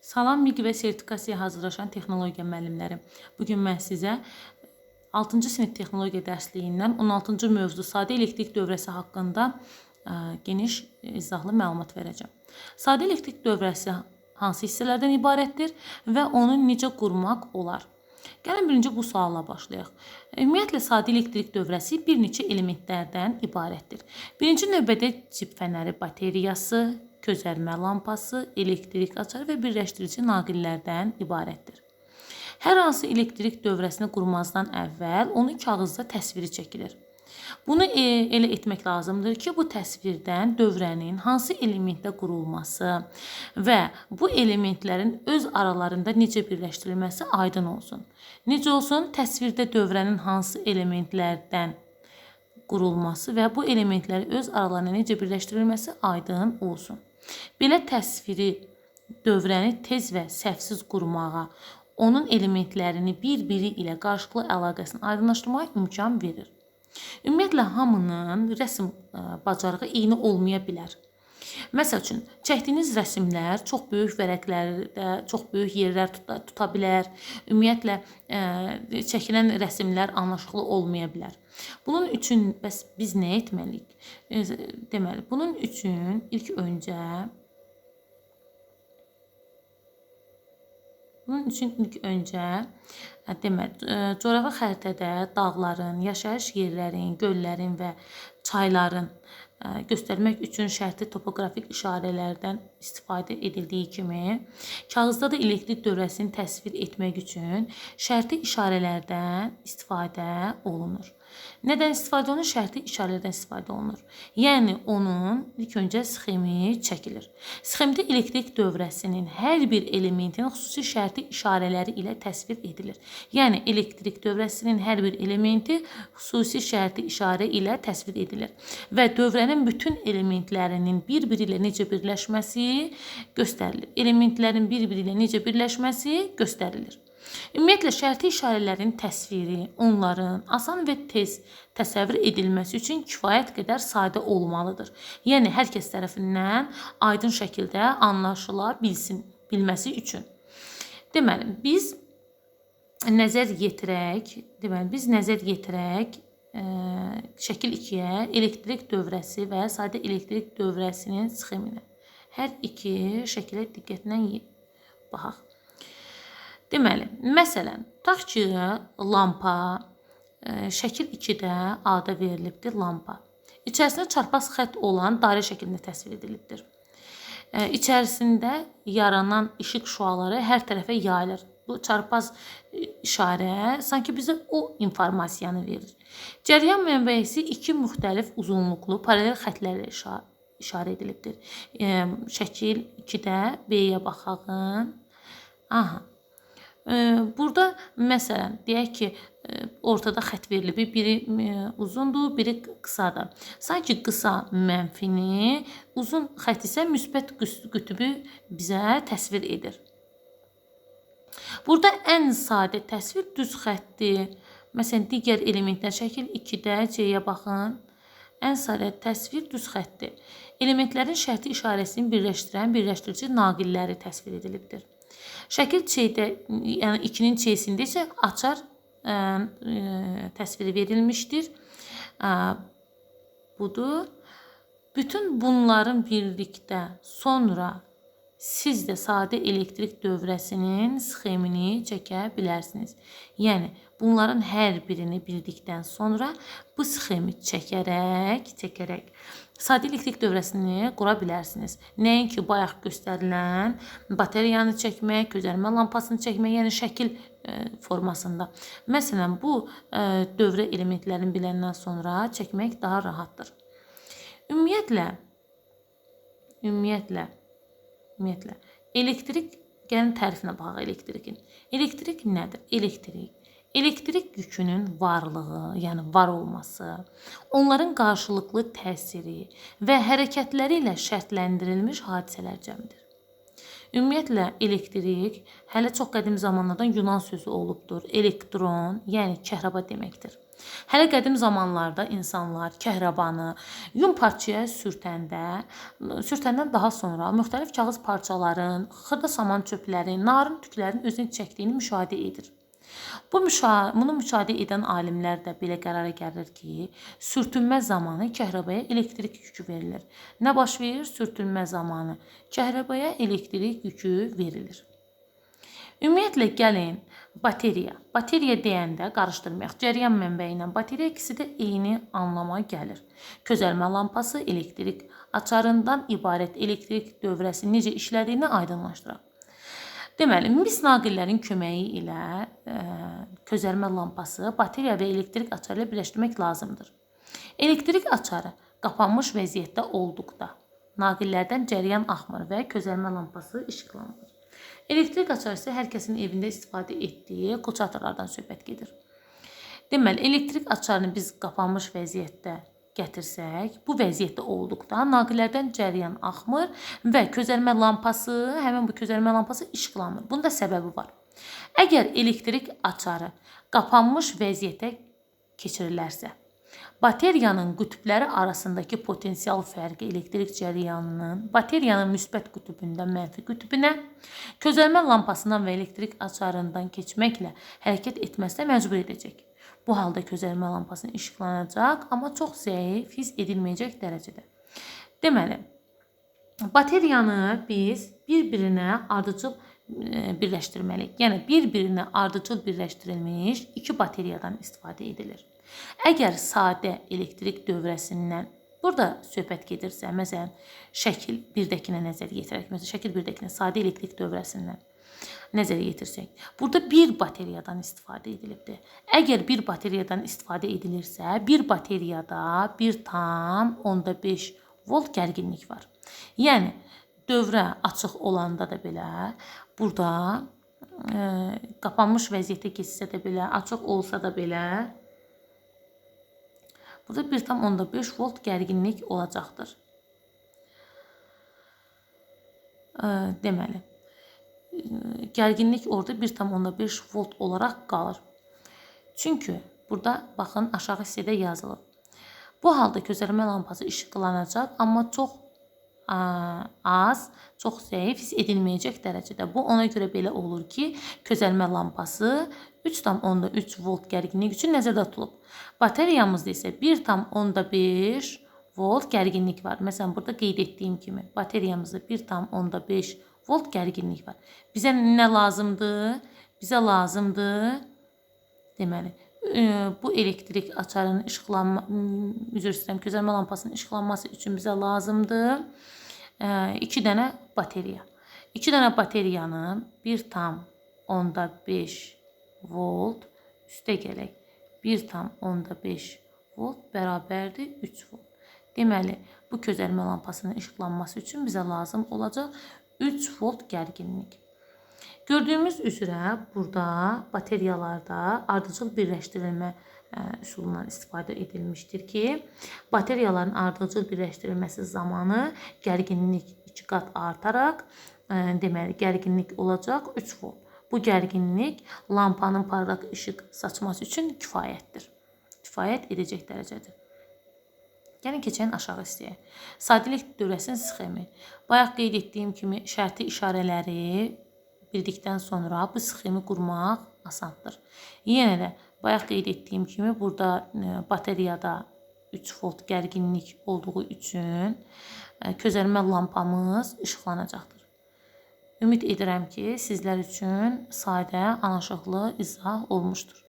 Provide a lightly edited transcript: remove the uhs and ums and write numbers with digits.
Salam, MİQ və sertifikasiyaya hazırlaşan texnologiya müəllimləri. Bugün mən sizə 6-cı sinif texnologiya dərsliyindən 16-cı mövzu sadə elektrik dövrəsi haqqında geniş izahlı məlumat verəcəm. Sadə elektrik dövrəsi hansı hissələrdən ibarətdir və onu necə qurmaq olar? Gəlin birinci bu sualla başlayaq. Ümumiyyətlə, sadə elektrik dövrəsi bir neçə elementlərdən ibarətdir. Birinci növbədə cib fənəri bateriyası, közərmə lampası, elektrik açarı və birləşdirici naqillərdən ibarətdir. Hər hansı elektrik dövrəsini qurmazdan əvvəl onun kağızda təsviri çəkilir. Bunu elə etmək lazımdır ki, bu təsvirdən dövrənin hansı elementdə qurulması və bu elementlərin öz aralarında necə birləşdirilməsi aydın olsun. Necə olsun? Təsvirdə dövrənin hansı elementlərdən qurulması və bu elementləri öz aralarına necə birləşdirilməsi aydın olsun. Belə təsviri dövrəni tez və səhvsiz qurmağa, onun elementlərini bir-biri ilə qarşılıqlı əlaqəsini aydınlaşdırmağa imkan verir. Ümumiyyətlə, hamının rəsm bacarığı eyni olmaya bilər. Məsəl üçün, çəkdiyiniz rəsmlər çox böyük vərəqlərdə, çox böyük yerlər tuta bilər. Ümumiyyətlə, çəkilən rəsmlər anlaşıqlı olmaya bilər. Bunun üçün bəs biz nə etməliyik? Deməli, bunun üçün ilk öncə coğrafi xəritədə dağların, yaşayış yerlərin, göllərin və çayların göstərmək üçün şərti topoqrafik işarələrdən istifadə edildiyi kimi, kağızda da elektrik dövrəsini təsvir etmək üçün şərti işarələrdən istifadə olunur. Nədən istifadə olunur? Şərti işarələrdən istifadə olunur. Yəni, onun ilk öncə sxemi çəkilir. Sxemdə elektrik dövrəsinin hər bir elementin xüsusi şərti işarələri ilə təsvir edilir. Yəni, elektrik dövrəsinin hər bir elementi xüsusi şərti işarə ilə təsvir edilir. Və dövrənin bütün elementlərinin bir-biri ilə necə birləşməsi göstərilir. Elementlərin bir-biri ilə necə birləşməsi göstərilir. Ümumiyyətlə, şərti işarələrin təsviri onların asan və tez təsəvvür edilməsi üçün kifayət qədər sadə olmalıdır. Yəni, hər kəs tərəfindən aydın şəkildə anlaşıla bilməsi üçün. Deməli, biz nəzər yetirək şəkil 2-yə elektrik dövrəsi və sadə elektrik dövrəsinin sxeminə. Hər iki şəkilə diqqətlə baxaq. Deməli, məsələn, tutaq ki, lampa şəkil 2-də A-da verilibdir lampa. İçərisində çarpaz xətt olan dairə şəklində təsvir edilibdir. İçərisində yaranan işıq şüaları hər tərəfə yayılır. Bu çarpaz işarə sanki bizə o informasiyanı verir. Cəryan mənbəyi iki müxtəlif uzunluqlu paralel xəttlərlə işarə edilibdir. Şəkil 2-də B-yə baxağın. Burada, məsələn, deyək ki, ortada xətt verilib, biri uzundur, biri qısadır. Sanki qısa mənfini, uzun xətt isə müsbət qütbü bizə təsvir edir. Burada ən sadə təsvir düz xəttdir. Məsələn, digər elementlər şəkil 2-də C-yə baxın. Ən sadə təsvir düz xəttdir. Elementlərin şərti işarəsini birləşdirən birləşdirici naqilləri təsvir edilibdir. Şəkil C-də, yəni 2-nin C-sində isə açar təsviri verilmişdir. Budur. Bütün bunların birlikdə sonra siz də sadə elektrik dövrəsinin sxemini çəkə bilərsiniz. Yəni, bunların hər birini bildikdən sonra bu sxemi çəkərək sadə elektrik dövrəsini qura bilərsiniz. Nəinki bayaq göstərilən bateriyanı çəkmək, közərmə lampasını çəkmək, yəni şəkil formasında. Məsələn, bu dövrə elementlərini biləndən sonra çəkmək daha rahatdır. Ümumiyyətlə, elektrik, gəlin tərifinə baxaq elektrikin. Elektrik nədir? Elektrik yükünün varlığı, yəni var olması, onların qarşılıqlı təsiri və hərəkətləri ilə şərtləndirilmiş hadisələr cəmidir. Ümumiyyətlə, elektrik hələ çox qədim zamanlardan Yunan sözü olubdur. Elektron, yəni kəhraba deməkdir. Hələ qədim zamanlarda insanlar kəhrabanı yun parçaya sürtəndən daha sonra müxtəlif kağız parçaların, xırda saman çöplərin, narın tüklərin özünü çəkdiyini müşahidə edir. Bunu müşahidə edən alimlər də belə qərara gəlir ki, sürtünmə zamanı kəhrabaya elektrik yükü verilir. Nə baş verir? Sürtünmə zamanı kəhrabaya elektrik yükü verilir. Ümumiyyətlə, gəlin bateriya. Bateriya deyəndə qarışdırmayaq. Cəryan mənbəyi ilə bateriya ikisi də eyni anlama gəlir. Közəlmə lampası elektrik açarından ibarət elektrik dövrəsi necə işlədiyini aydınlaşdıraq. Deməli, mis naqillərin köməyi ilə közəlmə lampası bateriya və elektrik açarı ilə birləşdirmək lazımdır. Elektrik açarı qapanmış vəziyyətdə olduqda naqillərdən cəryan axmır və közəlmə lampası işıqlanır. Elektrik açarı isə hər kəsin evində istifadə etdiyi qolçatorlardan söhbət gedir. Deməli, elektrik açarını biz qapanmış vəziyyətdə gətirsək, bu vəziyyətdə olduqda naqillərdən cəryan axmır və közəlmə lampası, həmin bu közəlmə lampası işıqlanır. Bunun da səbəbi var. Əgər elektrik açarı qapanmış vəziyyətə keçirilərsə, bateriyanın qütbləri arasındakı potensial fərqi elektrik cəryanının bateriyanın müsbət qütbündən mənfi qütbünə, közəlmə lampasından və elektrik açarından keçməklə hərəkət etməsinə məcbur edəcək. Bu halda közəlmə lampasının işıqlanacaq, amma çox zəif, hiss edilməyəcək dərəcədə. Deməli, bateriyanı biz bir-birinə ardıcıl birləşdirməliyik. Yəni, bir-birinə ardıcıl birləşdirilmiş iki bateriyadan istifadə edilir. Əgər sadə elektrik dövrəsindən burada söhbət gedirsə, məsələn, şəkil 1-dəkinə nəzər yetirək. Məsələn, şəkil 1-dəkinə sadə elektrik dövrəsindən nəzər yetirsək, burada bir bateriyadan istifadə edilibdir. Əgər bir bateriyadan istifadə edilirsə, bir bateriyada 1,5 volt gərginlik var. Yəni, dövrə açıq olanda da belə, burada qapanmış vəziyyətə keçsə də belə, açıq olsa da belə, burada 1,5 volt gərginlik olacaqdır. Deməli, gərginlik orada 1,5 volt olaraq qalır. Çünki burada, baxın, aşağı hissədə yazılıb. Bu halda közəlmə lampası işıqlanacaq, amma çox az, çox zəif, hiss edilməyəcək dərəcədə. Bu, ona görə belə olur ki, közəlmə lampası 3,3 volt gərginlik üçün nəzərdə tutulub. Bateriyamızda isə 1,5 volt gərginlik var. Məsələn, burada qeyd etdiyim kimi, bateriyamızda 1,5 volt gərginlik var. Bizə nə lazımdır? Bizə lazımdır, deməli, bu elektrik açarının közəlmə lampasının işıqlanması üçün bizə lazımdır 2 dənə bateriya. 2 dənə bateriyanın 1,5 volt üstə gələk 1,5 volt bərabərdir 3 volt. Deməli, bu közəlmə lampasının işıqlanması üçün bizə lazım olacaq 3 volt gərginlik. Gördüyümüz üzrə burada bateriyalarda ardıcıl birləşdirilmə üsulundan istifadə edilmişdir ki, bateriyaların ardıcıl birləşdirilməsi zamanı gərginlik 2 qat artaraq, deməli, gərginlik olacaq 3 volt. Bu gərginlik lampanın parlaq işıq saçması üçün kifayətdir. Kifayət edəcək dərəcədir. Gəlin keçən aşağı hissəyə. Sadə elektrik dövrəsinin sxemi. Bayaq qeyd etdiyim kimi şərti işarələri bildikdən sonra bu sxemi qurmaq asandır. Yenə də bayaq qeyd etdiyim kimi burada bateriyada 3 volt gərginlik olduğu üçün közəlmə lampamız işıqlanacaqdır. Ümid edirəm ki, sizlər üçün sadə, anlaşıqlı izah olmuşdur.